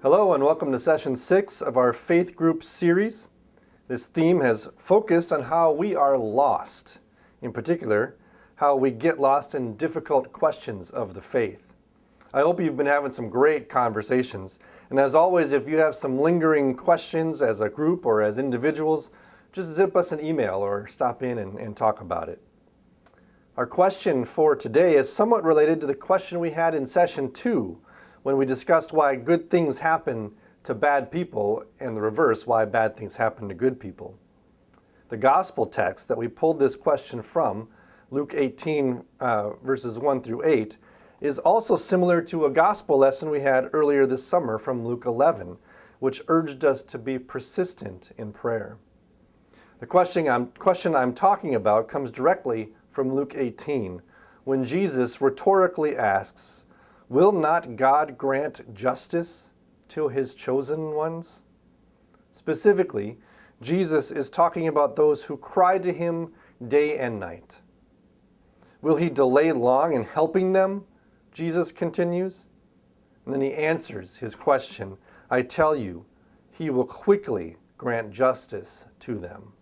Hello and welcome to session 6 of our faith group series. This theme has focused on how we are lost, in particular, how we get lost in difficult questions of the faith. I hope you've been having some great conversations, and as always, if you have some lingering questions as a group or as individuals, just zip us an email or stop in and talk about it. Our question for today is somewhat related to the question we had in session 2, when we discussed why good things happen to bad people and the reverse, why bad things happen to good people. The gospel text that we pulled this question from, Luke 18, verses 1 through 8, is also similar to a gospel lesson we had earlier this summer from Luke 11, which urged us to be persistent in prayer. The question I'm talking about comes directly from Luke 18, when Jesus rhetorically asks, "Will not God grant justice to his chosen ones?" Specifically, Jesus is talking about those who cry to him day and night. Will he delay long in helping them? Jesus continues. And then he answers his question, "I tell you, he will quickly grant justice to them."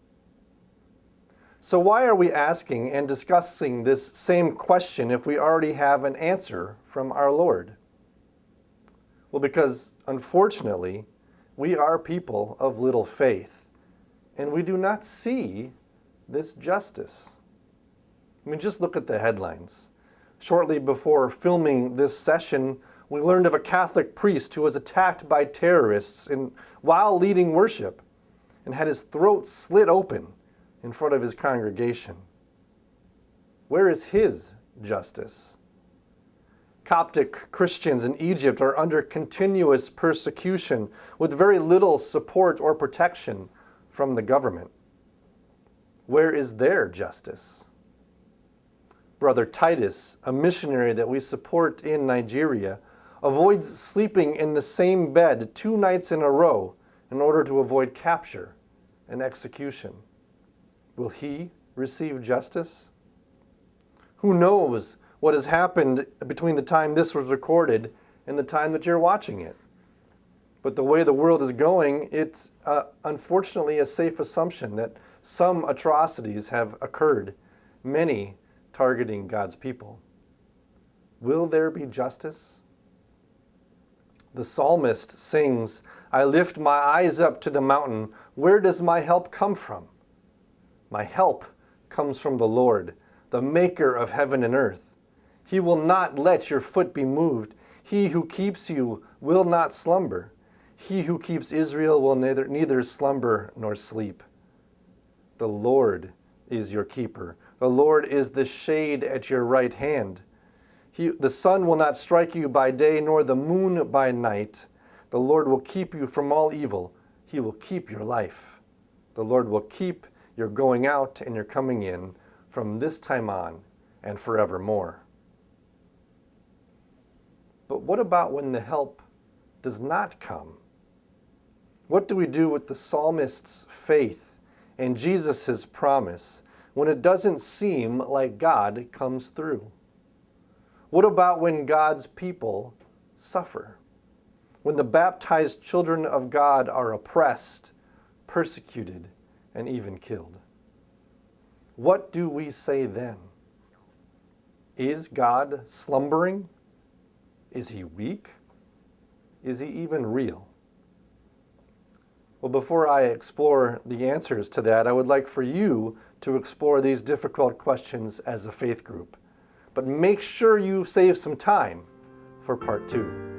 So why are we asking and discussing this same question if we already have an answer from our Lord? Well, because unfortunately, we are people of little faith, and we do not see this justice. I mean, just look at the headlines. Shortly before filming this session, we learned of a Catholic priest who was attacked by terrorists while leading worship and had his throat slit open in front of his congregation. Where is his justice? Coptic Christians in Egypt are under continuous persecution with very little support or protection from the government. Where is their justice? Brother Titus, a missionary that we support in Nigeria, avoids sleeping in the same bed 2 nights in a row in order to avoid capture and execution. Will he receive justice? Who knows what has happened between the time this was recorded and the time that you're watching it? But the way the world is going, it's unfortunately a safe assumption that some atrocities have occurred, many targeting God's people. Will there be justice? The psalmist sings, "I lift my eyes up to the mountain. Where does my help come from? My help comes from the Lord, the maker of heaven and earth. He will not let your foot be moved. He who keeps you will not slumber. He who keeps Israel will neither slumber nor sleep. The Lord is your keeper. The Lord is the shade at your right hand. The sun will not strike you by day, nor the moon by night. The Lord will keep you from all evil. He will keep your life. The Lord will keep your going out and your coming in from this time on and forevermore." But what about when the help does not come? What do we do with the psalmist's faith and Jesus' promise when it doesn't seem like God comes through? What about when God's people suffer? When the baptized children of God are oppressed, persecuted, and even killed? What do we say then? Is God slumbering? Is he weak? Is he even real? Well, before I explore the answers to that, I would like for you to explore these difficult questions as a faith group. But make sure you save some time for part 2.